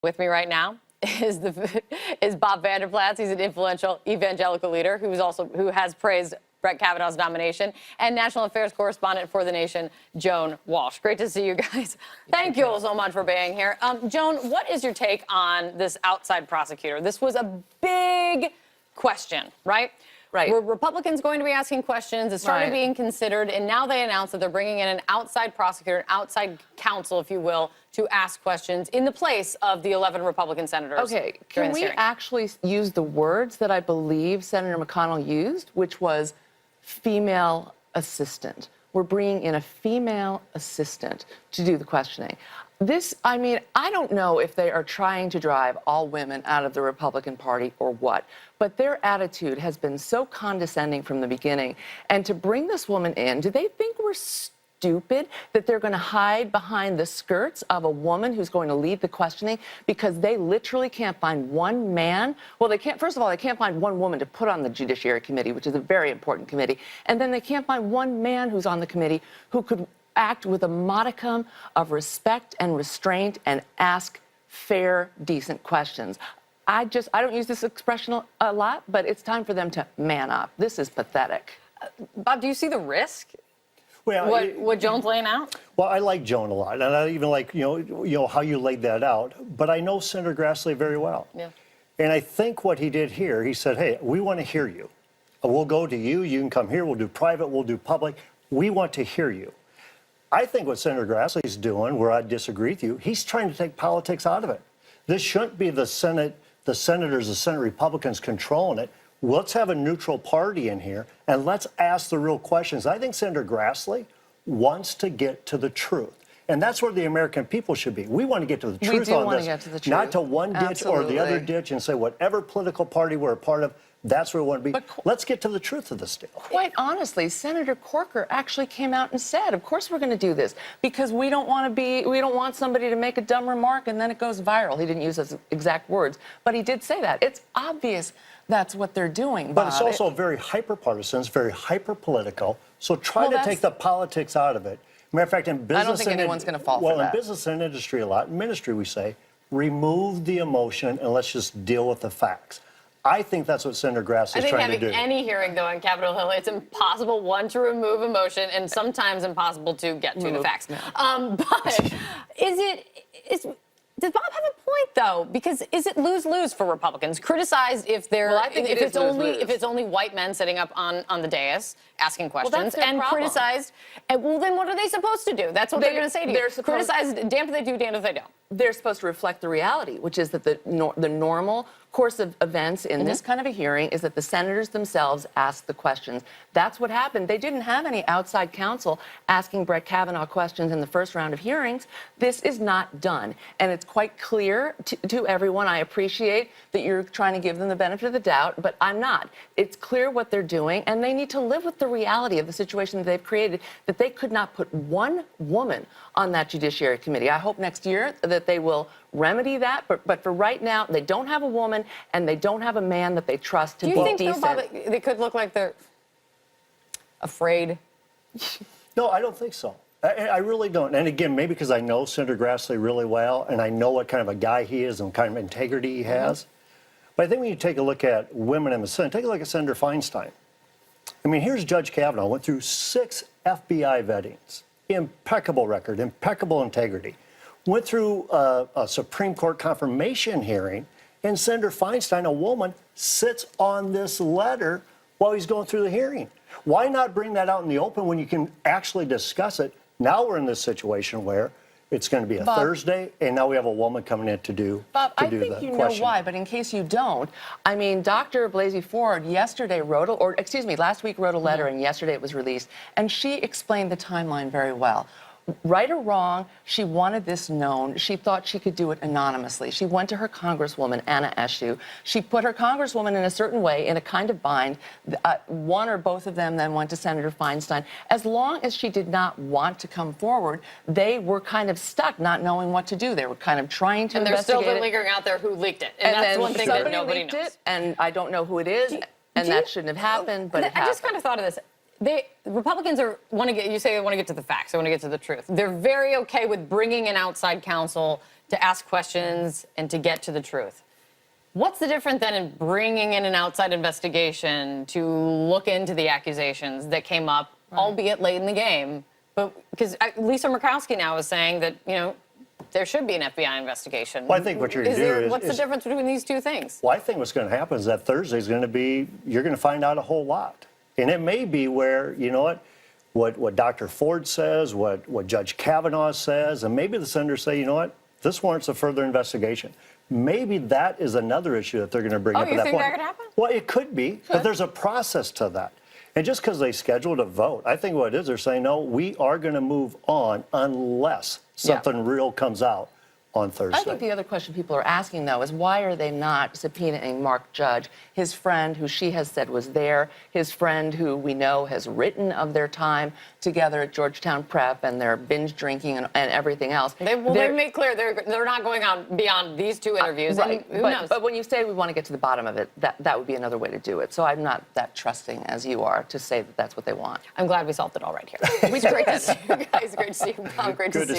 With me right now is Bob Vanderplatz. He's an influential evangelical leader who has praised Brett Kavanaugh's nomination, and national affairs correspondent for The Nation, Joan Walsh. Great to see you guys. Thank you all so much for being here. Joan, what is your take on this outside prosecutor? This was a big question, right? Right. Were Republicans going to be asking questions? It started being considered, and now they announced that they're bringing in an outside prosecutor, an outside counsel, if you will, to ask questions in the place of the 11 Republican senators. Okay, can we actually use the words that I believe Senator McConnell used, which was female assistant? We're bringing in a female assistant to do the questioning. I don't know if they are trying to drive all women out of the Republican Party or what, but their attitude has been so condescending from the beginning. And to bring this woman in, do they think we're stupid that they're going to hide behind the skirts of a woman who's going to lead the questioning because they literally can't find one man? Well, they can't, first of all, they can't find one woman to put on the Judiciary Committee, which is a very important committee. And then they can't find one man who's on the committee who could act with a modicum of respect and restraint and ask fair, decent questions. I don't use this expression a lot, but it's time for them to man up. This is pathetic. Bob, do you see the risk? Well, what Joan's laying out? Well, I like Joan a lot, and I even like how you laid that out. But I know Senator Grassley very well. Yeah. And I think what he did here, he said, "Hey, we want to hear you. We'll go to you. You can come here. We'll do private. We'll do public. We want to hear you." I think what Senator Grassley's doing, where I disagree with you, he's trying to take politics out of it. This shouldn't be the Senate, the senators, the Senate Republicans controlling it. Let's have a neutral party in here, and let's ask the real questions. I think Senator Grassley wants to get to the truth. And that's where the American people should be. We want to get to the truth on this. We do want to get to the truth. Not to one ditch or the other ditch and say whatever political party we're a part of, that's where we want to be. Let's get to the truth of this deal. Quite honestly, Senator Corker actually came out and said, of course we're going to do this because we don't want somebody to make a dumb remark and then it goes viral. He didn't use those exact words, but he did say that. It's obvious that's what they're doing, Bob. But it's also very hyper-partisan, it's very hyper-political. So try to take the politics out of it. Matter of fact, in business, I don't think anyone's going to fall for that. Well, in business and industry a lot, in ministry we say, remove the emotion and let's just deal with the facts. I think that's what Senator Grassley is trying to do. I think having any hearing, though, on Capitol Hill, it's impossible, one, to remove emotion, and sometimes impossible to get to the facts. Yeah. But does Bob have a point, though? Because is it lose-lose for Republicans? Criticized if they're if it's only white men sitting up on the dais asking questions, and criticized. And, well, then what are they supposed to do? That's what they're going to say to you. Criticized, damned if they do, damned if they don't. They're supposed to reflect the reality, which is that the normal course of events in this kind of a hearing is that the senators themselves ask the questions. That's what happened. They didn't have any outside counsel asking Brett Kavanaugh questions in the first round of hearings. This is not done. And it's quite clear to everyone. I appreciate that you're trying to give them the benefit of the doubt, but I'm not. It's clear what they're doing, and they need to live with the reality of the situation that they've created, that they could not put one woman on that Judiciary Committee. I hope next year that they will remedy that, but for right now, they don't have a woman and they don't have a man that they trust to be decent. Do you think, though, Bob, they could look like they're afraid? No, I don't think so. I really don't. And again, maybe because I know Senator Grassley really well and I know what kind of a guy he is and what kind of integrity he has. But I think when you take a look at women in the Senate, take a look at Senator Feinstein. I mean, here's Judge Kavanaugh, went through 6 FBI vettings, impeccable record, impeccable integrity. Went through a Supreme Court confirmation hearing, and Senator Feinstein, a woman, sits on this letter while he's going through the hearing. Why not bring that out in the open when you can actually discuss it? Now we're in this situation where it's going to be a Thursday, and now we have a woman coming in to do Bob, I think you know why, but in case you don't, I mean, Dr. Blasey Ford last week wrote a letter, and yesterday it was released, and she explained the timeline very well. Right or wrong, she wanted this known. She thought she could do it anonymously. She went to her Congresswoman, Anna Eshoo. She put her Congresswoman in a certain way, in a kind of bind. One or both of them then went to Senator Feinstein. As long as she did not want to come forward, they were kind of stuck, not knowing what to do. They were kind of trying to investigate And there's still lingering out there who leaked it. And that's one thing that nobody knows. It, and I don't know who it is, and that shouldn't have happened, but it happened. I just kind of thought of this. Republicans want to get, you say they want to get to the facts, they want to get to the truth. They're very okay with bringing in outside counsel to ask questions and to get to the truth. What's the difference then in bringing in an outside investigation to look into the accusations that came up, albeit late in the game? But because Lisa Murkowski now is saying that, there should be an FBI investigation. Well, I think what you're going to do is... What's the difference between these two things? Well, I think what's going to happen is that Thursday is going to be, you're going to find out a whole lot. And it may be where, you know what Dr. Ford says, what Judge Kavanaugh says, and maybe the senators say, you know what, this warrants a further investigation. Maybe that is another issue that they're going to bring up at that point. Oh, you think that could happen? Well, it could be, but there's a process to that. And just because they scheduled a vote, I think what it is, they're saying, no, we are going to move on unless something real comes out on Thursday. I think the other question people are asking, though, is why are they not subpoenaing Mark Judge, his friend who she has said was there, his friend who we know has written of their time together at Georgetown Prep and their binge drinking and everything else. They've made clear they're not going on beyond these two interviews. Right. Who knows? But when you say we want to get to the bottom of it, that would be another way to do it. So I'm not that trusting as you are to say that that's what they want. I'm glad we solved it all right here. It's great to see you guys. Great to see you, Bob. Great to see you.